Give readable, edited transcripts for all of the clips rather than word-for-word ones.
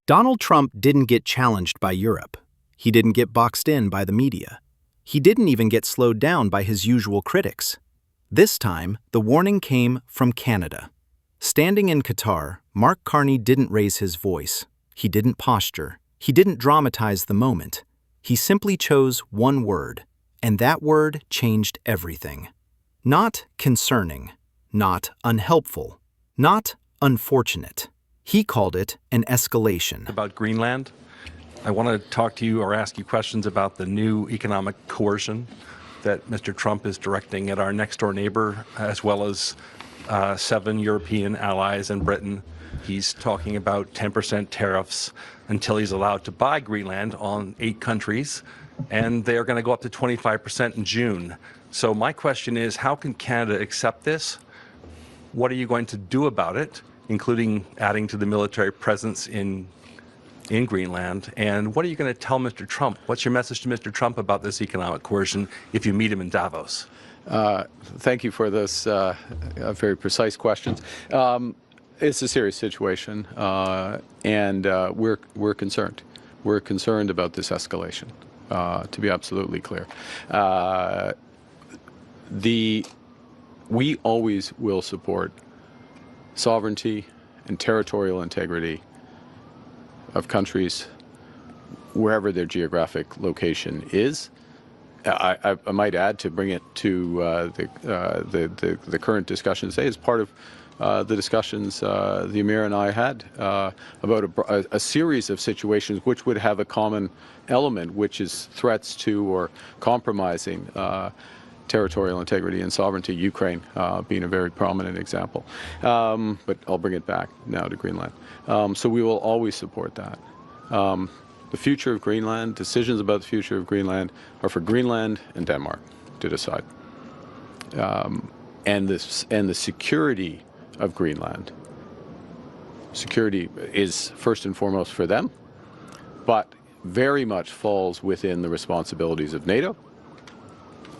Donald Trump didn't get challenged by Europe. He didn't get boxed in by the media. He didn't even get slowed down by his usual critics. This time, the warning came from Canada. Standing in Qatar, Mark Carney didn't raise his voice. He didn't posture. He didn't dramatize the moment. He simply chose one word, and that word changed everything. Not concerning, not unhelpful, not unfortunate. He called it an escalation. About Greenland, I want to talk to you or ask you questions about the new economic coercion that Mr. Trump is directing at our next-door neighbor, as well as 7 European allies and Britain. He's talking about 10% tariffs until he's allowed to buy Greenland on 8 countries, and they are going to go up to 25% in June. So my question is, how can Canada accept this? What are you going to do about it, including adding to the military presence in Greenland? And what are you going to tell Mr. Trump? What's your message to Mr. Trump about this economic coercion if you meet him in Davos? Thank you for this very precise questions. It's a serious situation, and we're concerned. We're concerned about this escalation, to be absolutely clear. We always will support sovereignty and territorial integrity of countries wherever their geographic location is. I might add, to bring it to the current discussion today, as part of the discussions the Emir and I had about a series of situations which would have a common element, which is threats to or compromising territorial integrity and sovereignty, Ukraine being a very prominent example. But I'll bring it back now to Greenland. So we will always support that. The future of Greenland, decisions about the future of Greenland are for Greenland and Denmark to decide. And the security of Greenland, security is first and foremost for them, but very much falls within the responsibilities of NATO.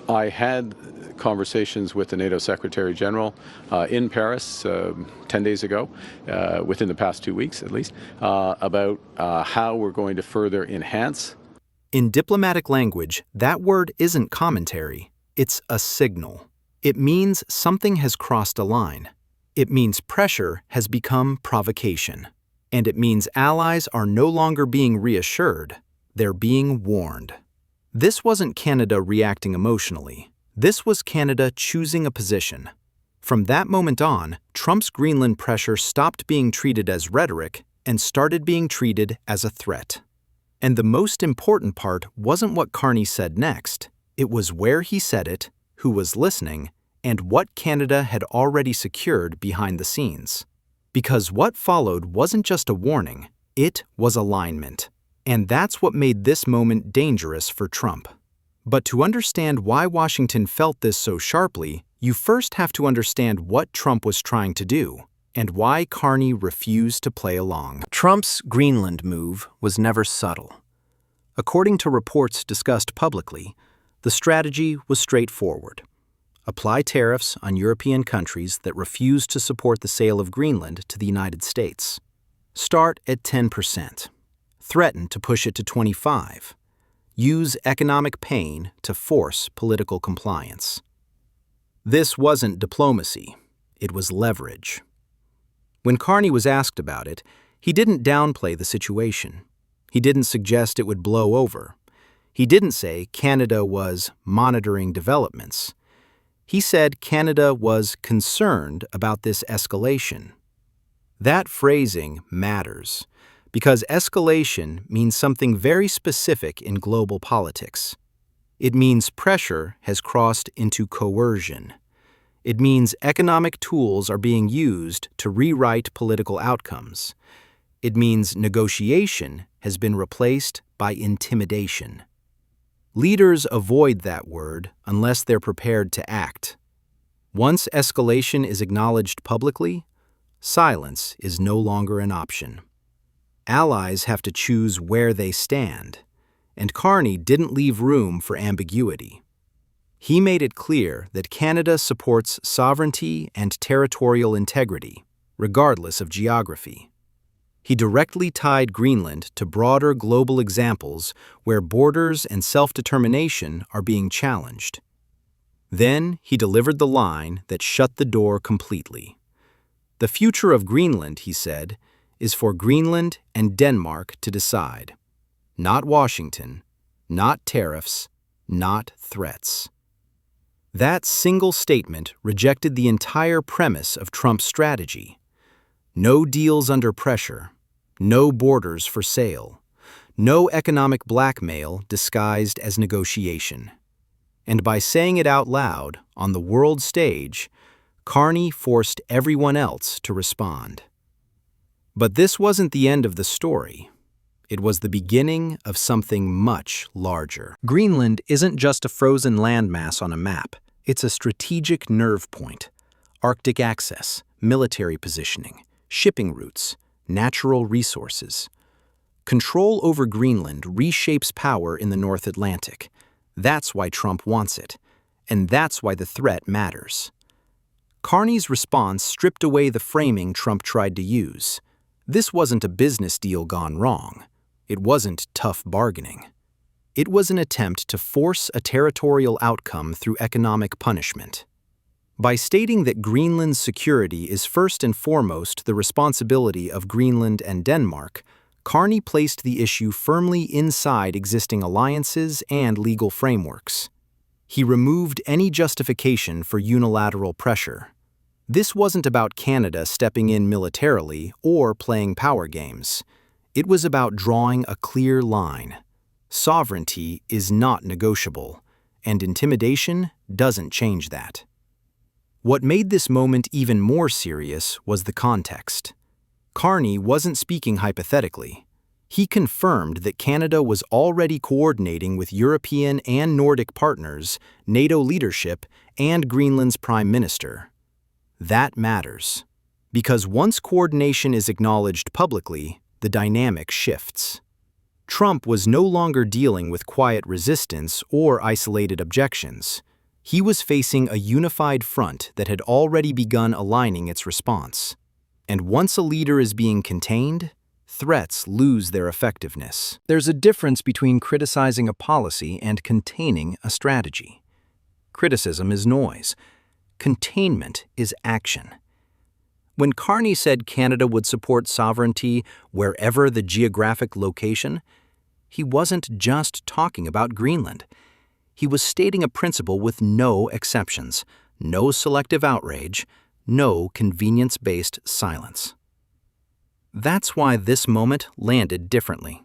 I had conversations with the NATO Secretary General in Paris 10 days ago, within the past 2 weeks at least, about how we're going to further enhance. In diplomatic language, that word isn't commentary. It's a signal. It means something has crossed a line. It means pressure has become provocation. And it means allies are no longer being reassured. They're being warned. This wasn't Canada reacting emotionally. This was Canada choosing a position. From that moment on, Trump's Greenland pressure stopped being treated as rhetoric and started being treated as a threat. And the most important part wasn't what Carney said next. It was where he said it, who was listening, and what Canada had already secured behind the scenes. Because what followed wasn't just a warning, it was alignment. And that's what made this moment dangerous for Trump. But to understand why Washington felt this so sharply, you first have to understand what Trump was trying to do, and why Carney refused to play along. Trump's Greenland move was never subtle. According to reports discussed publicly, the strategy was straightforward. Apply tariffs on European countries that refuse to support the sale of Greenland to the United States. Start at 10%. Threaten to push it to 25%. Use economic pain to force political compliance. This wasn't diplomacy. It was leverage. When Carney was asked about it, he didn't downplay the situation. He didn't suggest it would blow over. He didn't say Canada was monitoring developments. He said Canada was concerned about this escalation. That phrasing matters, because escalation means something very specific in global politics. It means pressure has crossed into coercion. It means economic tools are being used to rewrite political outcomes. It means negotiation has been replaced by intimidation. Leaders avoid that word unless they're prepared to act. Once escalation is acknowledged publicly, silence is no longer an option. Allies have to choose where they stand, and Carney didn't leave room for ambiguity. He made it clear that Canada supports sovereignty and territorial integrity, regardless of geography. He directly tied Greenland to broader global examples where borders and self-determination are being challenged. Then he delivered the line that shut the door completely. The future of Greenland, he said, is for Greenland and Denmark to decide. Not Washington, not tariffs, not threats. That single statement rejected the entire premise of Trump's strategy. No deals under pressure, no borders for sale, no economic blackmail disguised as negotiation. And by saying it out loud on the world stage, Carney forced everyone else to respond. But this wasn't the end of the story. It was the beginning of something much larger. Greenland isn't just a frozen landmass on a map. It's a strategic nerve point. Arctic access, military positioning, shipping routes, natural resources. Control over Greenland reshapes power in the North Atlantic. That's why Trump wants it. And that's why the threat matters. Carney's response stripped away the framing Trump tried to use. This wasn't a business deal gone wrong. It wasn't tough bargaining. It was an attempt to force a territorial outcome through economic punishment. By stating that Greenland's security is first and foremost the responsibility of Greenland and Denmark, Carney placed the issue firmly inside existing alliances and legal frameworks. He removed any justification for unilateral pressure. This wasn't about Canada stepping in militarily or playing power games. It was about drawing a clear line. Sovereignty is not negotiable, and intimidation doesn't change that. What made this moment even more serious was the context. Carney wasn't speaking hypothetically. He confirmed that Canada was already coordinating with European and Nordic partners, NATO leadership, and Greenland's Prime Minister. That matters, because once coordination is acknowledged publicly, the dynamic shifts. Trump was no longer dealing with quiet resistance or isolated objections. He was facing a unified front that had already begun aligning its response. And once a leader is being contained, threats lose their effectiveness. There's a difference between criticizing a policy and containing a strategy. Criticism is noise. Containment is action. When Carney said Canada would support sovereignty wherever the geographic location, he wasn't just talking about Greenland. He was stating a principle with no exceptions, no selective outrage, no convenience-based silence. That's why this moment landed differently.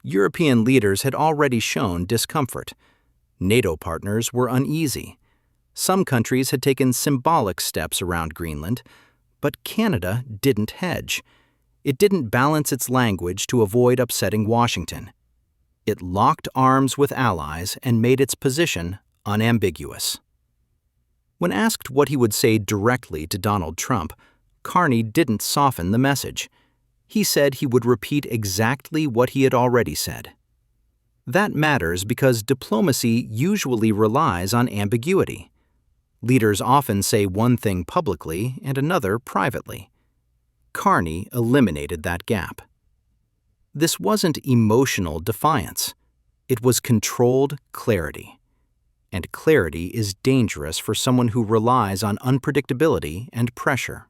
European leaders had already shown discomfort. NATO partners were uneasy. Some countries had taken symbolic steps around Greenland, but Canada didn't hedge. It didn't balance its language to avoid upsetting Washington. It locked arms with allies and made its position unambiguous. When asked what he would say directly to Donald Trump, Carney didn't soften the message. He said he would repeat exactly what he had already said. That matters because diplomacy usually relies on ambiguity. Leaders often say one thing publicly and another privately. Carney eliminated that gap. This wasn't emotional defiance. It was controlled clarity. And clarity is dangerous for someone who relies on unpredictability and pressure.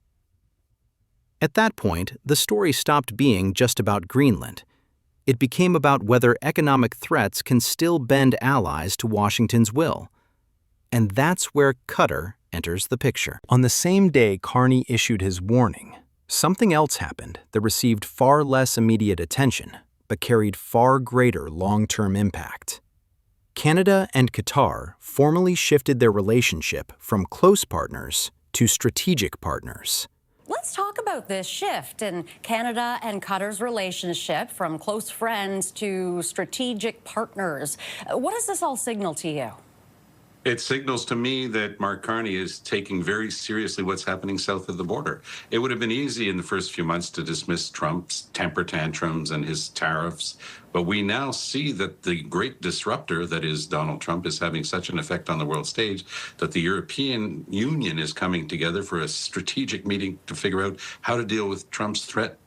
At that point, the story stopped being just about Greenland. It became about whether economic threats can still bend allies to Washington's will. And that's where Qatar enters the picture. On the same day Carney issued his warning, something else happened that received far less immediate attention, but carried far greater long-term impact. Canada and Qatar formally shifted their relationship from close partners to strategic partners. Let's talk about this shift in Canada and Qatar's relationship from close friends to strategic partners. What does this all signal to you? It signals to me that Mark Carney is taking very seriously what's happening south of the border. It would have been easy in the first few months to dismiss Trump's temper tantrums and his tariffs, but we now see that the great disruptor that is Donald Trump is having such an effect on the world stage that the European Union is coming together for a strategic meeting to figure out how to deal with Trump's threat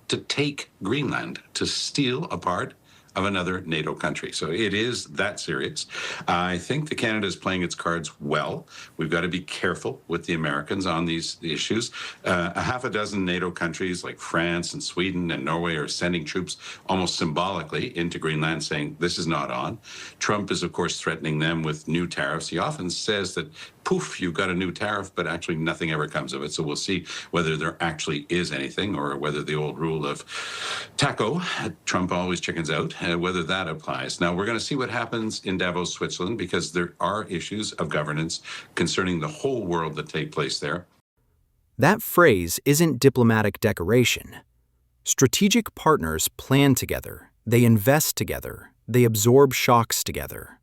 to take Greenland, to steal a part of another NATO country. So it is that serious. I think that Canada is playing its cards well. We've got to be careful with the Americans on these issues. A half a dozen NATO countries like France and Sweden and Norway are sending troops almost symbolically into Greenland, saying this is not on. Trump is, of course, threatening them with new tariffs. He often says that, poof, you've got a new tariff, but actually nothing ever comes of it. So we'll see whether there actually is anything, or whether the old rule of taco, Trump always chickens out, whether that applies. Now, we're going to see what happens in Davos, Switzerland, because there are issues of governance concerning the whole world that take place there. That phrase isn't diplomatic decoration. Strategic partners plan together, they invest together, they absorb shocks together.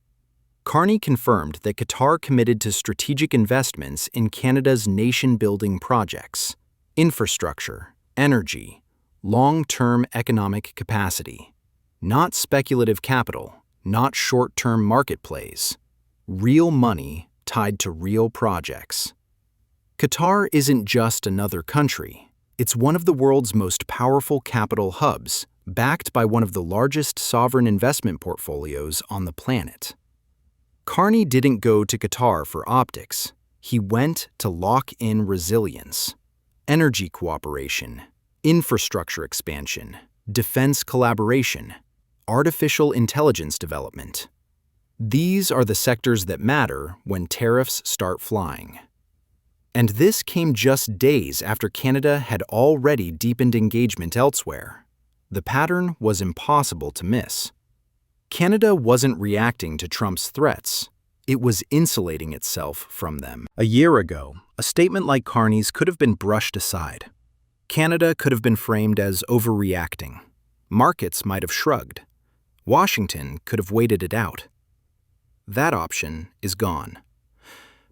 Carney confirmed that Qatar committed to strategic investments in Canada's nation-building projects, infrastructure, energy, long-term economic capacity. Not speculative capital, not short-term market plays. Real money tied to real projects. Qatar isn't just another country. It's one of the world's most powerful capital hubs, backed by one of the largest sovereign investment portfolios on the planet. Carney didn't go to Qatar for optics. He went to lock in resilience, energy cooperation, infrastructure expansion, defense collaboration, artificial intelligence development. These are the sectors that matter when tariffs start flying. And this came just days after Canada had already deepened engagement elsewhere. The pattern was impossible to miss. Canada wasn't reacting to Trump's threats. It was insulating itself from them. A year ago, a statement like Carney's could have been brushed aside. Canada could have been framed as overreacting. Markets might have shrugged. Washington could have waited it out. That option is gone.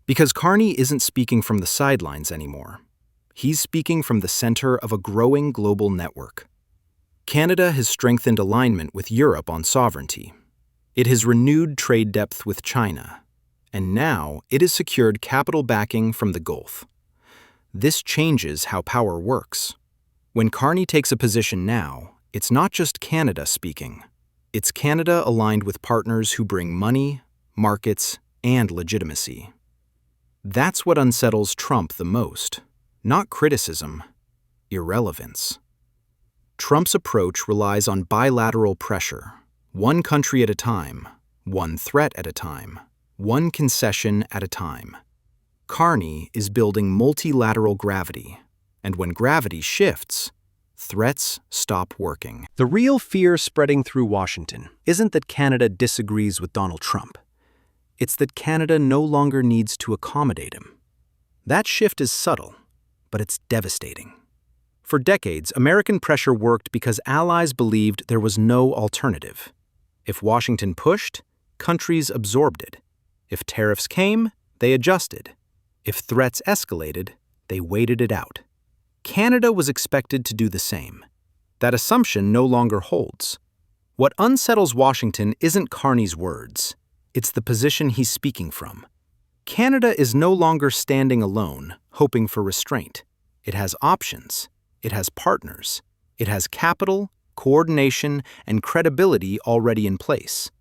Because Carney isn't speaking from the sidelines anymore. He's speaking from the center of a growing global network. Canada has strengthened alignment with Europe on sovereignty. It has renewed trade depth with China. And now it has secured capital backing from the Gulf. This changes how power works. When Carney takes a position now, it's not just Canada speaking. It's Canada aligned with partners who bring money, markets, and legitimacy. That's what unsettles Trump the most. Not criticism, irrelevance. Trump's approach relies on bilateral pressure, one country at a time, one threat at a time, one concession at a time. Carney is building multilateral gravity, and when gravity shifts, threats stop working. The real fear spreading through Washington isn't that Canada disagrees with Donald Trump. It's that Canada no longer needs to accommodate him. That shift is subtle, but it's devastating. For decades, American pressure worked because allies believed there was no alternative. If Washington pushed, countries absorbed it. If tariffs came, they adjusted. If threats escalated, they waited it out. Canada was expected to do the same. That assumption no longer holds. What unsettles Washington isn't Carney's words. It's the position he's speaking from. Canada is no longer standing alone, hoping for restraint. It has options. It has partners. It has capital, coordination, and credibility already in place.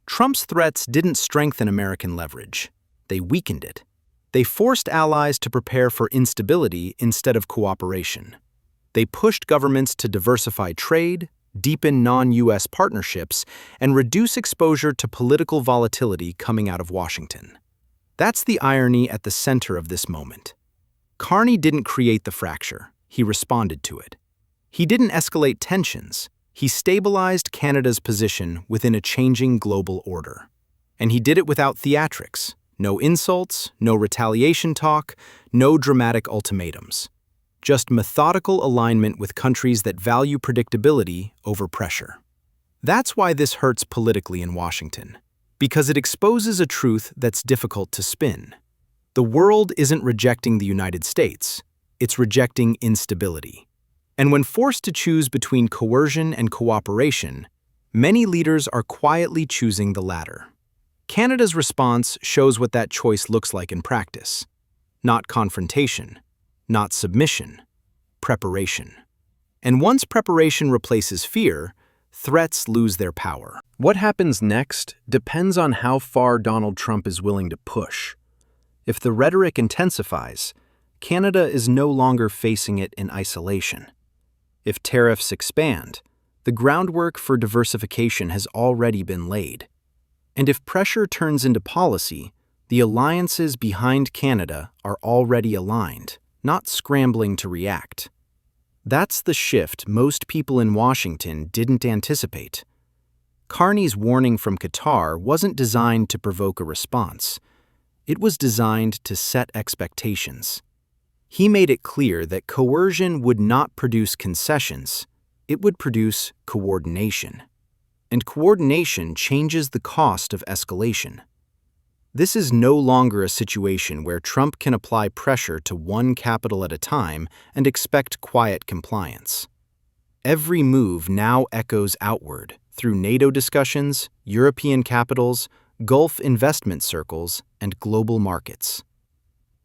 Trump's threats didn't strengthen American leverage. They weakened it. They forced allies to prepare for instability instead of cooperation. They pushed governments to diversify trade, deepen non-U.S. partnerships, and reduce exposure to political volatility coming out of Washington. That's the irony at the center of this moment. Carney didn't create the fracture. He responded to it. He didn't escalate tensions. He stabilized Canada's position within a changing global order. And he did it without theatrics. No insults, no retaliation talk, no dramatic ultimatums. Just methodical alignment with countries that value predictability over pressure. That's why this hurts politically in Washington, because it exposes a truth that's difficult to spin. The world isn't rejecting the United States, it's rejecting instability. And when forced to choose between coercion and cooperation, many leaders are quietly choosing the latter. Canada's response shows what that choice looks like in practice. Not confrontation, not submission, preparation. And once preparation replaces fear, threats lose their power. What happens next depends on how far Donald Trump is willing to push. If the rhetoric intensifies, Canada is no longer facing it in isolation. If tariffs expand, the groundwork for diversification has already been laid. And if pressure turns into policy, the alliances behind Canada are already aligned, not scrambling to react. That's the shift most people in Washington didn't anticipate. Carney's warning from Qatar wasn't designed to provoke a response. It was designed to set expectations. He made it clear that coercion would not produce concessions, it would produce coordination. And coordination changes the cost of escalation. This is no longer a situation where Trump can apply pressure to one capital at a time and expect quiet compliance. Every move now echoes outward through NATO discussions, European capitals, Gulf investment circles, and global markets.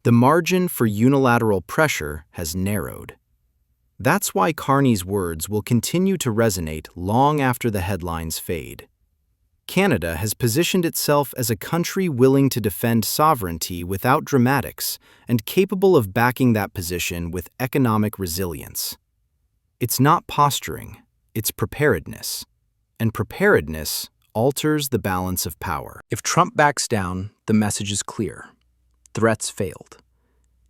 The margin for unilateral pressure has narrowed. That's why Carney's words will continue to resonate long after the headlines fade. Canada has positioned itself as a country willing to defend sovereignty without dramatics and capable of backing that position with economic resilience. It's not posturing, it's preparedness. And preparedness alters the balance of power. If Trump backs down, the message is clear. Threats failed.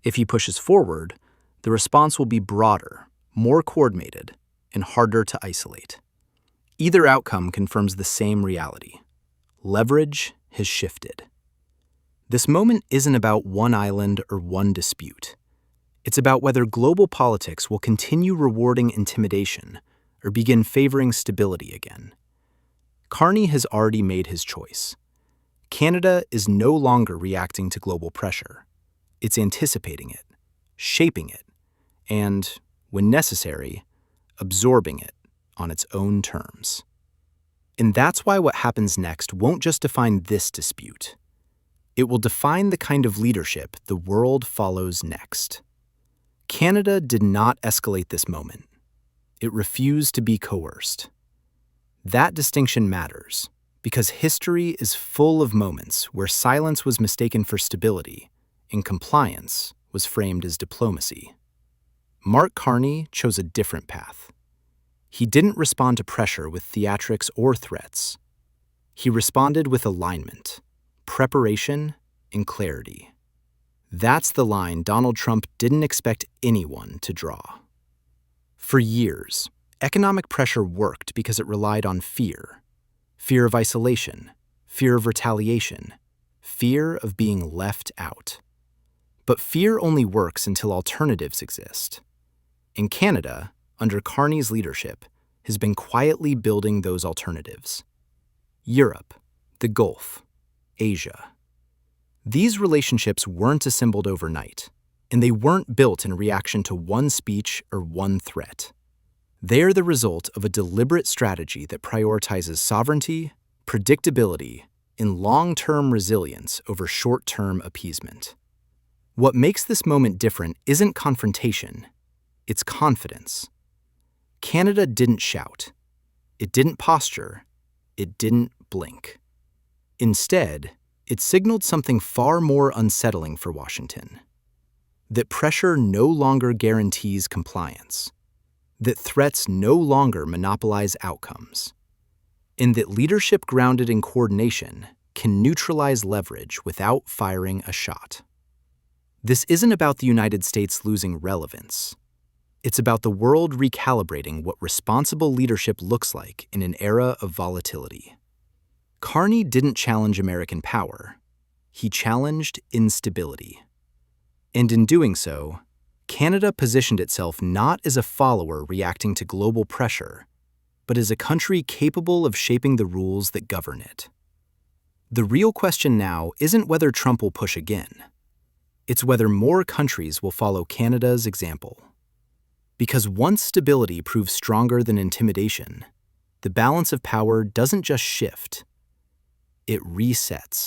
If he pushes forward, the response will be broader, more coordinated, and harder to isolate. Either outcome confirms the same reality. Leverage has shifted. This moment isn't about one island or one dispute. It's about whether global politics will continue rewarding intimidation or begin favoring stability again. Carney has already made his choice. Canada is no longer reacting to global pressure. It's anticipating it, shaping it, and, when necessary, absorbing it on its own terms. And that's why what happens next won't just define this dispute. It will define the kind of leadership the world follows next. Canada did not escalate this moment. It refused to be coerced. That distinction matters because history is full of moments where silence was mistaken for stability and compliance was framed as diplomacy. Mark Carney chose a different path. He didn't respond to pressure with theatrics or threats. He responded with alignment, preparation, and clarity. That's the line Donald Trump didn't expect anyone to draw. For years, economic pressure worked because it relied on fear. Fear of isolation, fear of retaliation, fear of being left out. But fear only works until alternatives exist. In Canada, under Carney's leadership, has been quietly building those alternatives. Europe, the Gulf, Asia. These relationships weren't assembled overnight, and they weren't built in reaction to one speech or one threat. They're the result of a deliberate strategy that prioritizes sovereignty, predictability, and long-term resilience over short-term appeasement. What makes this moment different isn't confrontation, it's confidence. Canada didn't shout. It didn't posture. It didn't blink. Instead, it signaled something far more unsettling for Washington. That pressure no longer guarantees compliance. That threats no longer monopolize outcomes. And that leadership grounded in coordination can neutralize leverage without firing a shot. This isn't about the United States losing relevance. It's about the world recalibrating what responsible leadership looks like in an era of volatility. Carney didn't challenge American power. He challenged instability. And in doing so, Canada positioned itself not as a follower reacting to global pressure, but as a country capable of shaping the rules that govern it. The real question now isn't whether Trump will push again. It's whether more countries will follow Canada's example. Because once stability proves stronger than intimidation, the balance of power doesn't just shift, it resets.